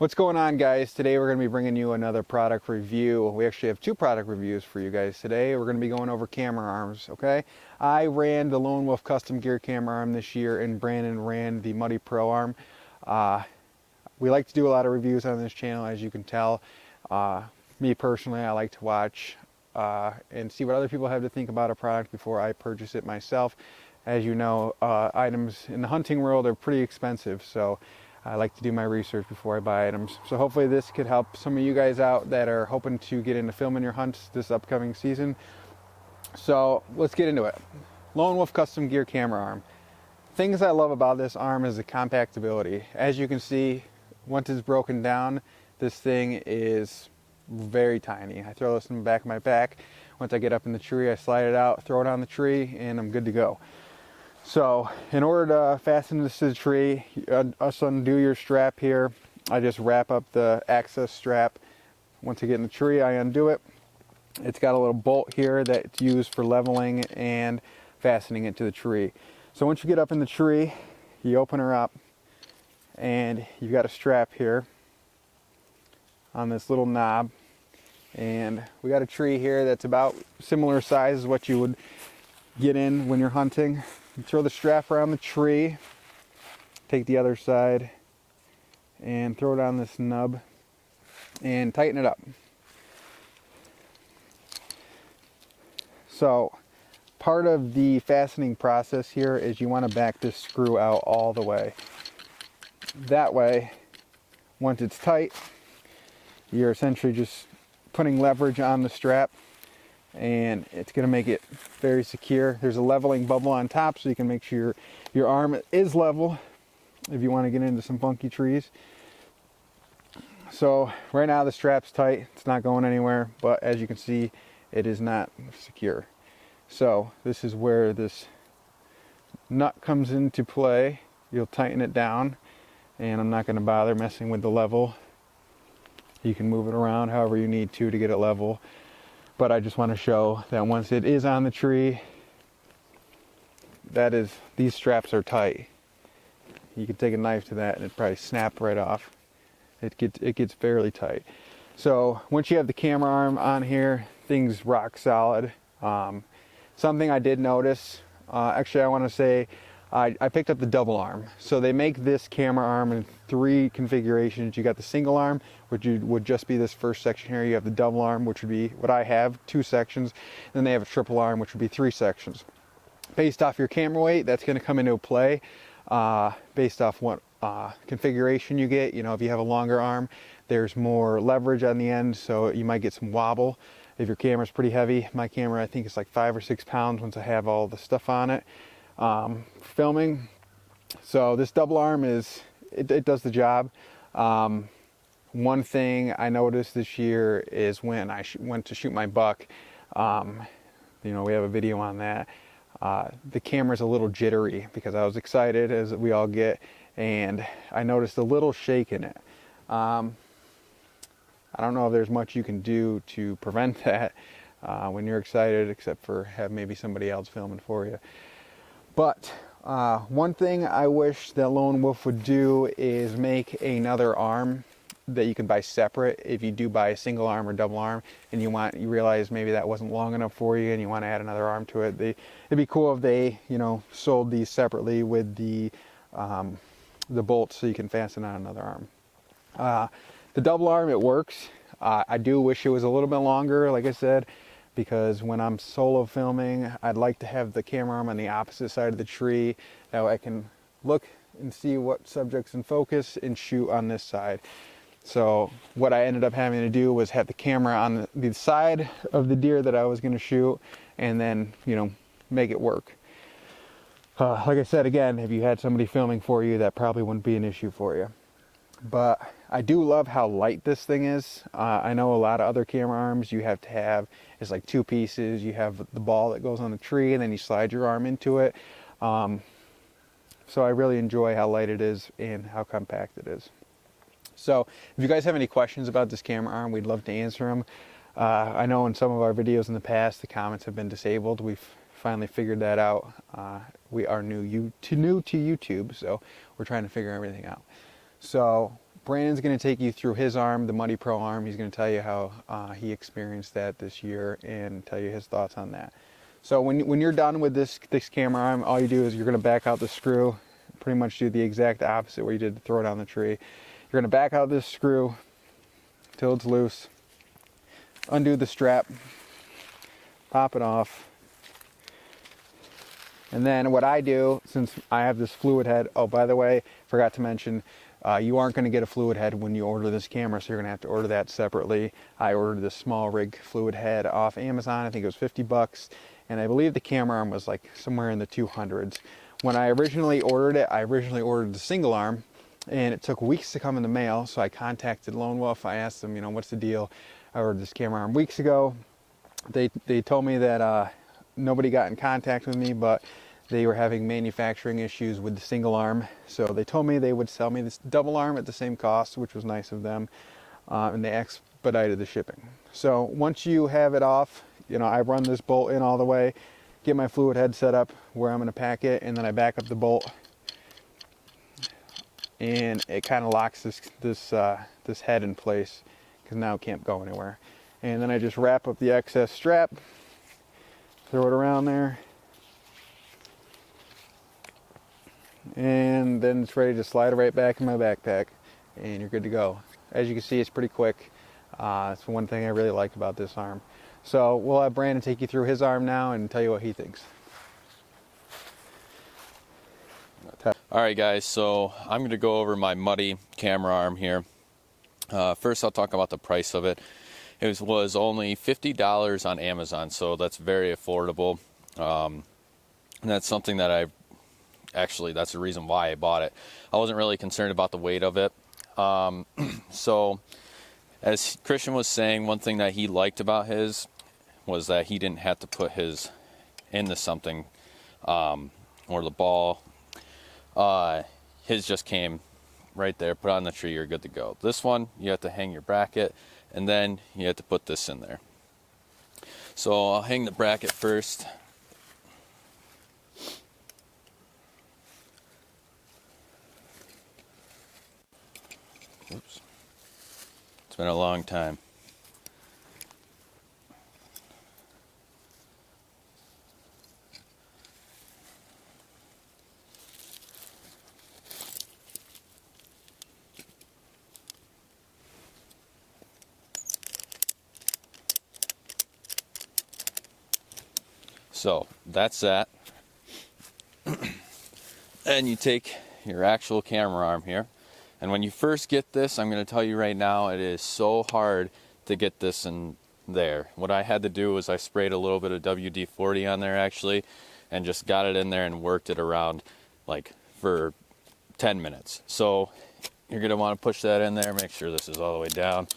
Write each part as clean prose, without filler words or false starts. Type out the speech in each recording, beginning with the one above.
What's going on, guys? Today we're going to be bringing you another product review. We actually have two product reviews for you guys today. We're going to be going over camera arms, okay? I ran the Lone Wolf Custom Gear camera arm this year, and Brandon ran the Muddy Pro arm. We like to do a lot of reviews on this channel, as you can tell. Me personally, I like to watch and see what other people have to think about a product before I purchase it myself. As you know, items in the hunting world are pretty expensive, so I like to do my research before I buy items. So hopefully this could help some of you guys out that are hoping to get into filming your hunts this upcoming season. So let's get into it. Lone Wolf Custom Gear camera arm. Things I love about this arm is the compactability. As you can see, once it's broken down, this thing is very tiny. I throw this in the back of my back. Once I get up in the tree, I slide it out, throw it on the tree, and I'm good to go. So in order to fasten this to the tree, undo your strap here. I just wrap up the access strap. Once I get in the tree, I undo it. It's got a little bolt here that's used for leveling and fastening it to the tree. So once you get up in the tree, you open her up and you've got a strap here on this little knob. And we got a tree here that's about similar size as what you would get in when you're hunting. You throw the strap around the tree, take the other side and throw it on this nub and tighten it up. So part of the fastening process here is you want to back this screw out all the way. That way, once it's tight, you're essentially just putting leverage on the strap, and it's going to make it very secure. There's a leveling bubble on top, so you can make sure your arm is level if you want to get into some funky trees. So right now the strap's tight, it's not going anywhere, but as you can see, it is not secure. So this is where this nut comes into play. You'll tighten it down, and I'm not going to bother messing with the level. You can move it around however you need to get it level. But I just want to show that once it is on the tree, these straps are tight. You could take a knife to that and it'd probably snap right off. It gets fairly tight. So once you have the camera arm on here, things rock solid. Something I did notice, actually I want to say, I picked up the double arm. So they make this camera arm in 3 configurations. You got the single arm, which would just be this first section here. You have the double arm, which would be what I have, 2 sections. Then they have a triple arm, which would be 3 sections. Based off your camera weight, that's going to come into play based off what configuration you get. You know, if you have a longer arm, there's more leverage on the end, so you might get some wobble. If your camera's pretty heavy, my camera I think is like 5 or 6 pounds once I have all the stuff on it. Filming. So this double arm it does the job. One thing I noticed this year is when I went to shoot my buck, you know, we have a video on that. The camera's a little jittery because I was excited, as we all get, and I noticed a little shake in it. I don't know if there's much you can do to prevent that when you're excited, except for have maybe somebody else filming for you. But one thing I wish that Lone Wolf would do is make another arm that you can buy separate. If you do buy a single arm or double arm and you realize maybe that wasn't long enough for you and you want to add another arm to it, it'd be cool if they, you know, sold these separately with the bolts so you can fasten on another arm. The double arm, it works. I do wish it was a little bit longer, like I said, because when I'm solo filming, I'd like to have the camera arm on the opposite side of the tree. That way I can look and see what subject's in focus and shoot on this side. So what I ended up having to do was have the camera on the side of the deer that I was going to shoot, and then, you know, make it work. Like I said, again, if you had somebody filming for you, that probably wouldn't be an issue for you. But I do love how light this thing is. I know a lot of other camera arms you have to have, it's like 2 pieces. You have the ball that goes on the tree and then you slide your arm into it. So I really enjoy how light it is and how compact it is. So if you guys have any questions about this camera arm, we'd love to answer them. I know in some of our videos in the past, the comments have been disabled. We've finally figured that out. We are new to YouTube, so we're trying to figure everything out. So Brandon's going to take you through his arm, the Muddy Pro arm. He's going to tell you how he experienced that this year and tell you his thoughts on that. So when you're done with this camera arm, all you do is you're going to back out the screw, pretty much do the exact opposite what you did to throw it on the tree. You're going to back out this screw till it's loose, undo the strap, pop it off. And then what I do, since I have this fluid head, oh, by the way, forgot to mention, you aren't going to get a fluid head when you order this camera, so you're going to have to order that separately. I ordered this small rig fluid head off Amazon. I think it was 50 bucks, and I believe the camera arm was like somewhere in the 200s. When I originally ordered it, I originally ordered the single arm, and it took weeks to come in the mail, so I contacted Lone Wolf. I asked them, you know, what's the deal? I ordered this camera arm weeks ago. They told me that nobody got in contact with me, but they were having manufacturing issues with the single arm. So they told me they would sell me this double arm at the same cost, which was nice of them. And they expedited the shipping. So once you have it off, you know, I run this bolt in all the way, get my fluid head set up where I'm going to pack it, and then I back up the bolt. And it kind of locks this head in place, because now it can't go anywhere. And then I just wrap up the excess strap, throw it around there, and then it's ready to slide it right back in my backpack, and you're good to go. As you can see, it's pretty quick. It's one thing I really like about this arm. So we'll have Brandon take you through his arm now and tell you what he thinks. Alright guys, so I'm going to go over my Muddy camera arm here. First I'll talk about the price of it. It was only $50 on Amazon, so that's very affordable. And that's something that that's the reason why I bought it. I wasn't really concerned about the weight of it. So as Christian was saying, one thing that he liked about his was that he didn't have to put his into something, or the ball. His just came right there, put on the tree, you're good to go. This one, you have to hang your bracket, and then you have to put this in there. So I'll hang the bracket first. Oops. It's been a long time. So that's that. And you take your actual camera arm here. And when you first get this, I'm going to tell you right now, it is so hard to get this in there. What I had to do was I sprayed a little bit of WD-40 on there actually, and just got it in there and worked it around like for 10 minutes. So you're going to want to push that in there, make sure this is all the way down.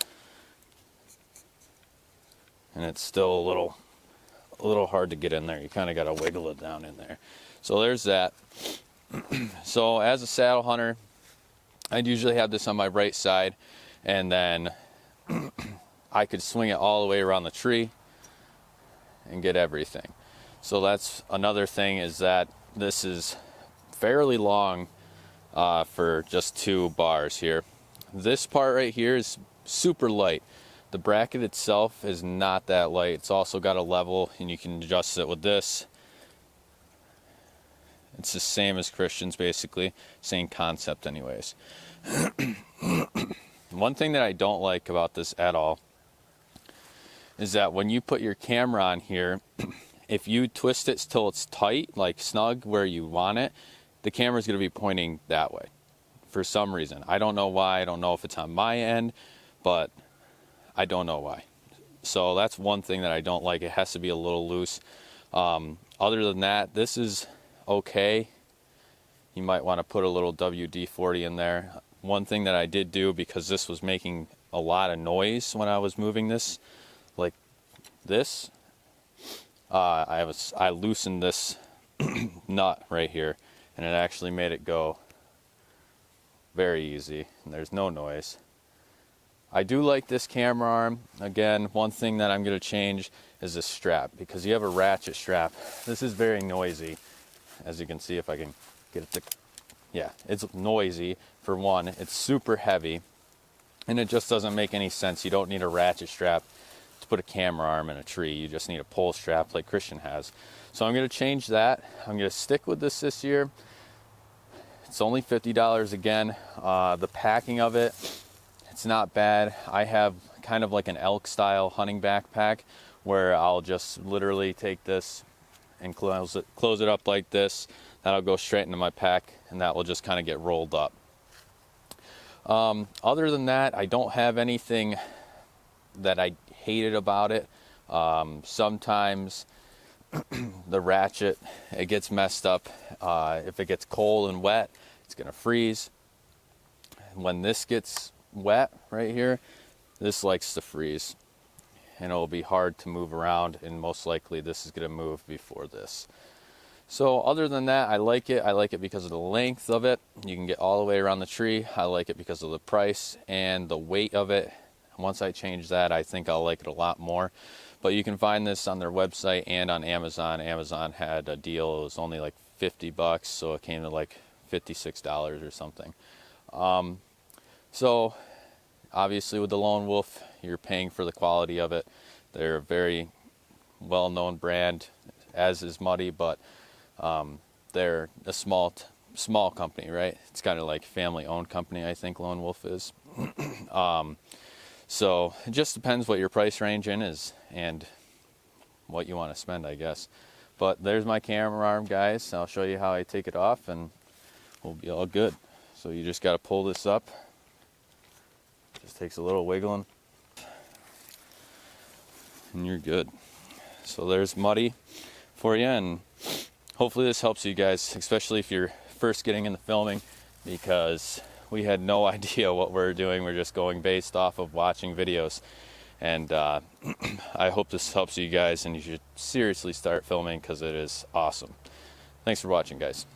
And it's still a little hard to get in there. You kind of got to wiggle it down in there. So there's that. So as a saddle hunter, I'd usually have this on my right side, and then I could swing it all the way around the tree and get everything. So that's another thing, is that this is fairly long for just 2 bars here. This part right here is super light. The bracket itself is not that light. It's also got a level, and you can adjust it with this. It's the same as Christian's, basically. Same concept anyways. One thing that I don't like about this at all is that when you put your camera on here, if you twist it till it's tight, like snug where you want it, the camera's going to be pointing that way for some reason. I don't know why. I don't know if it's on my end, but I don't know why. So that's one thing that I don't like. It has to be a little loose. Other than that, this is okay. You might want to put a little WD-40 in there. One thing that I did do, because this was making a lot of noise when I was moving this, like this, I loosened this nut right here, and it actually made it go very easy, and there's no noise. I do like this camera arm. Again, one thing that I'm going to change is this strap, because you have a ratchet strap. This is very noisy, as you can see if I can get it to, yeah, it's noisy for one. It's super heavy, and it just doesn't make any sense. You don't need a ratchet strap to put a camera arm in a tree. You just need a pole strap like Christian has. So I'm going to change that. I'm going to stick with this year. It's only $50 again. The packing of it, it's not bad. I have kind of like an elk style hunting backpack where I'll just literally take this and close it up like this. That'll go straight into my pack, and that will just kind of get rolled up. Other than that, I don't have anything that I hated about it. Sometimes the ratchet, it gets messed up. If it gets cold and wet, it's gonna freeze. When this gets wet right here, this likes to freeze, and it'll be hard to move around, and most likely this is gonna move before this. So other than that, I like it. I like it because of the length of it. You can get all the way around the tree. I like it because of the price and the weight of it. Once I change that, I think I'll like it a lot more. But you can find this on their website and on Amazon. Amazon had a deal. It was only like $50, so it came to like $56 or something. So obviously with the Lone Wolf, you're paying for the quality of it. They're a very well-known brand, as is Muddy, but they're a small company, right? It's kind of like family-owned company, I think Lone Wolf is. So it just depends what your price range in is and what you want to spend, I guess. But there's my camera arm, guys. I'll show you how I take it off, and we'll be all good. So you just got to pull this up. Just takes a little wiggling, and you're good. So there's Muddy for you, and hopefully this helps you guys, especially if you're first getting into filming, because we had no idea what we're doing. We're just going based off of watching videos, and I hope this helps you guys, and you should seriously start filming because it is awesome. Thanks for watching, guys.